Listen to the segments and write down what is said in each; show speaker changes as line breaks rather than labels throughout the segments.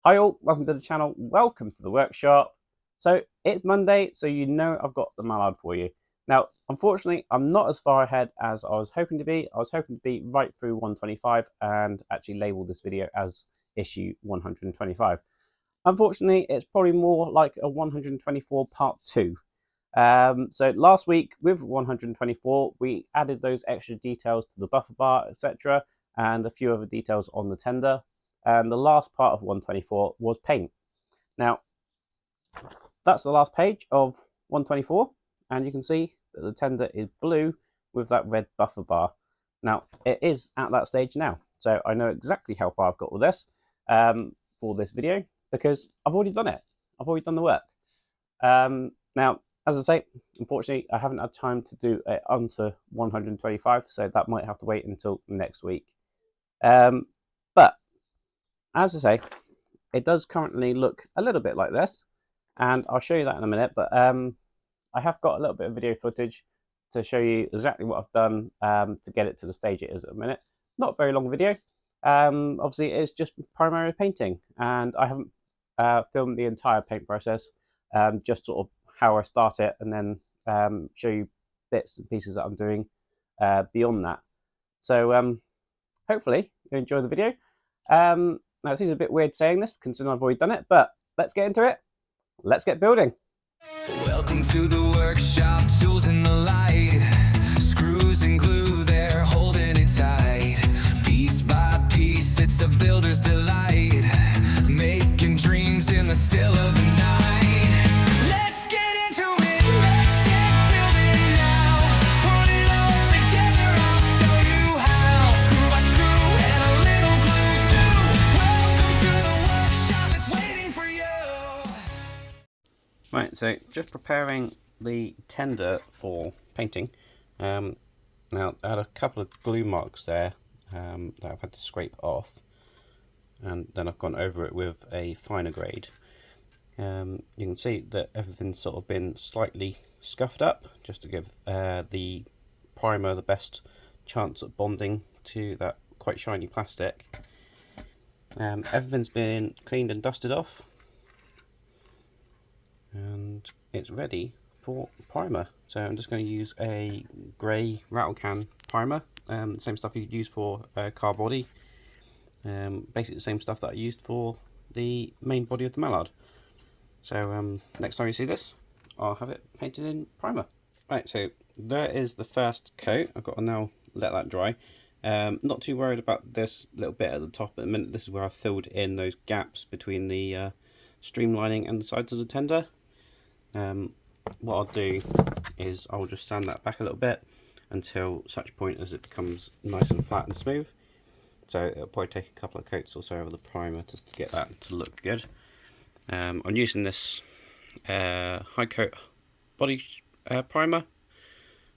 Hi all, welcome to the channel, welcome to the workshop. So it's Monday, so you know I've got the Mallard for you. Now, unfortunately, I'm not as far ahead as I was hoping to be. I was hoping to be right through 125 and actually label this video as issue 125. Unfortunately, it's probably more like a 124 part 2. So last week with 124, we added those extra details to the buffer bar, etc., and a few other details on the tender. And the last part of 124 was paint. Now, that's the last page of 124, and you can see that the tender is blue with that red buffer bar. Now, it is at that stage now, so I know exactly how far I've got with this for this video, because I've already done it. I've already done the work. Now, as I say, unfortunately, I haven't had time to do it onto 125, so that might have to wait until next week. But, as I say, it does currently look a little bit like this, and I'll show you that in a minute, but I have got a little bit of video footage to show you exactly what I've done to get it to the stage it is at the minute. Not a very long video. Obviously, it's just primary painting, and I haven't filmed the entire paint process, just sort of how I start it, and then show you bits and pieces that I'm doing beyond that. So hopefully you enjoy the video. Now, it seems a bit weird saying this, considering I've already done it, but let's get into it. Let's get building.
Welcome to the workshop, tools in the light, screws and glue, they're holding it tight. Piece by piece, it's a builder's delight, making dreams in the still of the night. Let's get into it, let's get building now. Put it all together, I'll show you how. Screw by screw and a little glue too. Welcome to the workshop, it's waiting for you.
Right, so just preparing the tender for painting. Now, I had a couple of glue marks there that I've had to scrape off, and then I've gone over it with a finer grade. You can see that everything's sort of been slightly scuffed up, just to give the primer the best chance at bonding to that quite shiny plastic. Everything's been cleaned and dusted off, and it's ready for primer. So I'm just going to use a grey rattle can primer, the same stuff you'd use for car body, basically the same stuff that I used for the main body of the Mallard. So next time you see this, I'll have it painted in primer. Right, so there is the first coat. I've got to now let that dry. Not too worried about this little bit at the top at the minute. This is where I filled in those gaps between the streamlining and the sides of the tender. What I'll do is I'll just sand that back a little bit until such point as it becomes nice and flat and smooth. So it'll probably take a couple of coats or so over the primer just to get that to look good. I'm using this high coat body primer,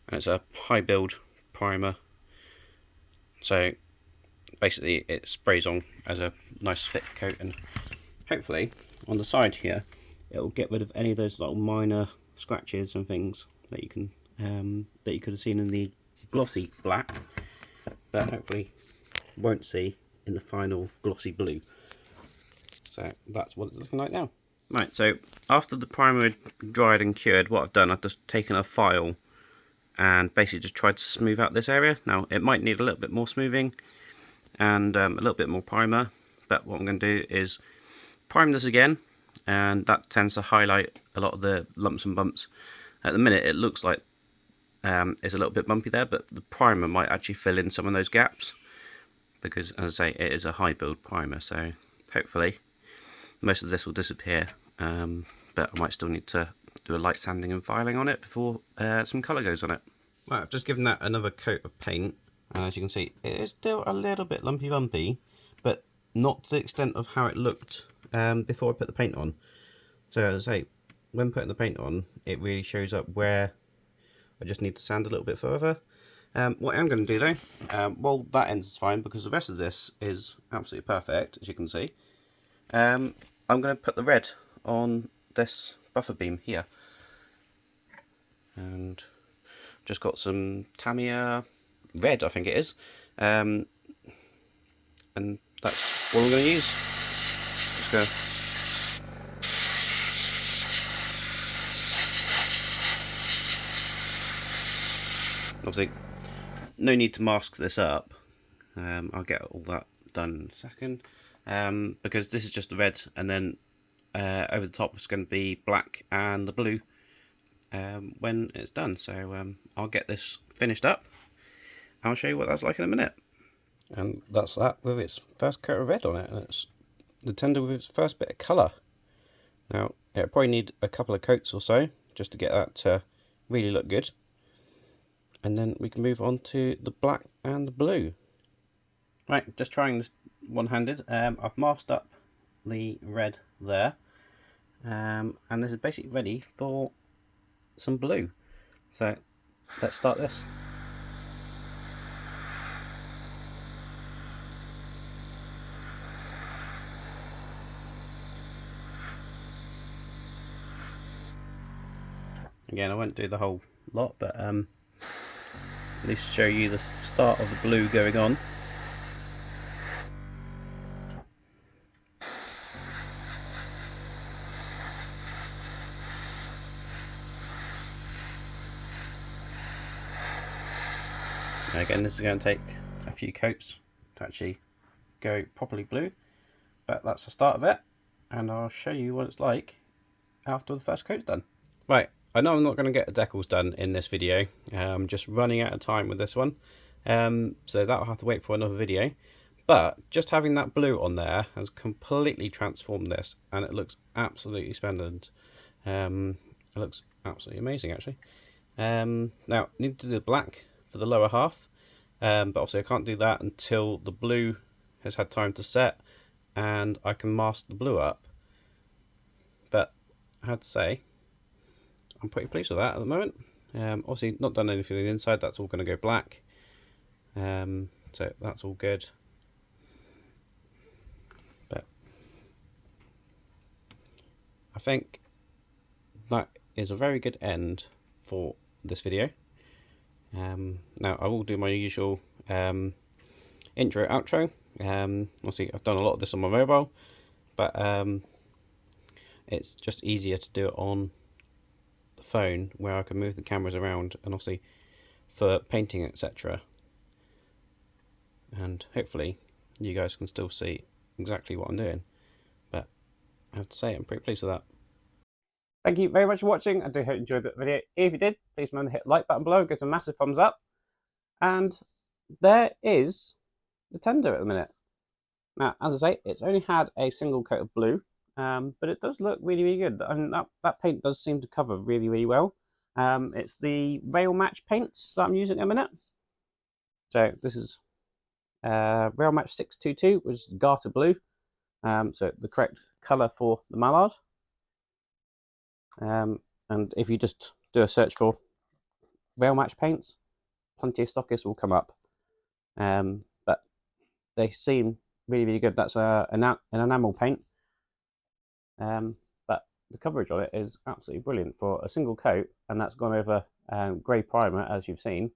and it's a high build primer. So basically it sprays on as a nice thick coat, and hopefully on the side here it will get rid of any of those little minor scratches and things that you can that you could have seen in the glossy black, but hopefully won't see in the final glossy blue. So that's what it's looking like now. Right, so after the primer had dried and cured, what I've done, I've just taken a file and basically just tried to smooth out this area. Now it might need a little bit more smoothing and a little bit more primer, but what I'm going to do is prime this again, and that tends to highlight a lot of the lumps and bumps. At the minute it looks like it's a little bit bumpy there, but the primer might actually fill in some of those gaps, because as I say, it is a high build primer, so hopefully most of this will disappear, but I might still need to do a light sanding and filing on it before some colour goes on it. Right, I've just given that another coat of paint, and as you can see it is still a little bit lumpy bumpy, but not to the extent of how it looked before I put the paint on. So as I say, when putting the paint on, it really shows up where I just need to sand a little bit further. What I'm going to do though, well, that ends is fine because the rest of this is absolutely perfect, as you can see. I'm going to put the red on this buffer beam here, and just got some Tamiya red, I think it is, and that's what I'm going to use. Just just going to... Obviously, no need to mask this up. I'll get all that done in a second. Because this is just the red, and then over the top is going to be black and the blue when it's done. So I'll get this finished up. I'll show you what that's like in a minute. And that's that with its first coat of red on it, and it's the tender with its first bit of colour. Now it'll probably need a couple of coats or so just to get that to really look good, and then we can move on to the black and the blue. Right, just trying this one-handed. I've masked up the red there, and this is basically ready for some blue. So let's start this. Again, I won't do the whole lot, but at least show you the start of the blue going on. Again, this is going to take a few coats to actually go properly blue, but that's the start of it, and I'll show you what it's like after the first coat's done. Right, I know I'm not going to get the decals done in this video. I'm just running out of time with this one, so that'll have to wait for another video. But just having that blue on there has completely transformed this, and it looks absolutely splendid. It looks absolutely amazing, actually. Now, I need to do the black for the lower half, but obviously I can't do that until the blue has had time to set and I can mask the blue up. But I have to say, I'm pretty pleased with that at the moment. Obviously not done anything on the inside, that's all going to go black, so that's all good. But I think that is a very good end for this video. Now I will do my usual intro outro. Obviously I've done a lot of this on my mobile, but it's just easier to do it on the phone where I can move the cameras around, and obviously for painting, etc. And hopefully you guys can still see exactly what I'm doing, but I have to say I'm pretty pleased with that. Thank you very much for watching. I do hope you enjoyed the video. If you did, please remember to hit the like button below, give us a massive thumbs up. And there is the tender at the minute. Now, as I say, it's only had a single coat of blue, but it does look really, really good. I mean, that paint does seem to cover really, really well. It's the Rail Match paints that I'm using at the minute. So this is Rail Match 622, which is garter blue. So the correct colour for the Mallard. And if you just do a search for Rail Match paints, plenty of stockists will come up. But they seem really, really good. That's an enamel paint. But the coverage on it is absolutely brilliant for a single coat, and that's gone over grey primer, as you've seen.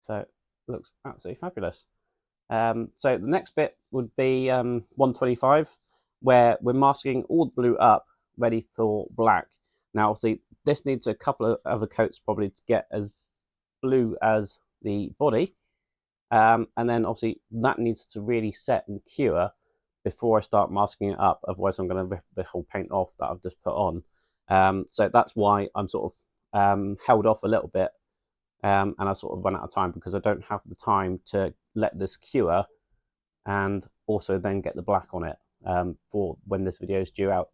So it looks absolutely fabulous. So the next bit would be 125, where we're masking all the blue up, ready for black. Now obviously this needs a couple of other coats probably to get as blue as the body, and then obviously that needs to really set and cure before I start masking it up, otherwise I'm going to rip the whole paint off that I've just put on. So that's why I'm sort of held off a little bit, and I sort of run out of time because I don't have the time to let this cure and also then get the black on it for when this video is due out.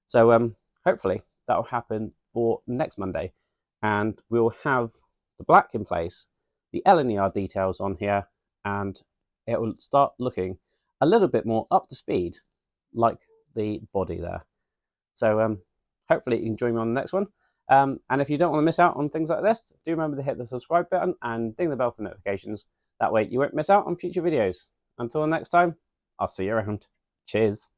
So hopefully that will happen for next Monday, and we'll have the black in place, the LNER details on here, and it will start looking a little bit more up to speed like the body there. So hopefully you can join me on the next one. And if you don't want to miss out on things like this, do remember to hit the subscribe button and ding the bell for notifications. That way you won't miss out on future videos. Until next time, I'll see you around. Cheers.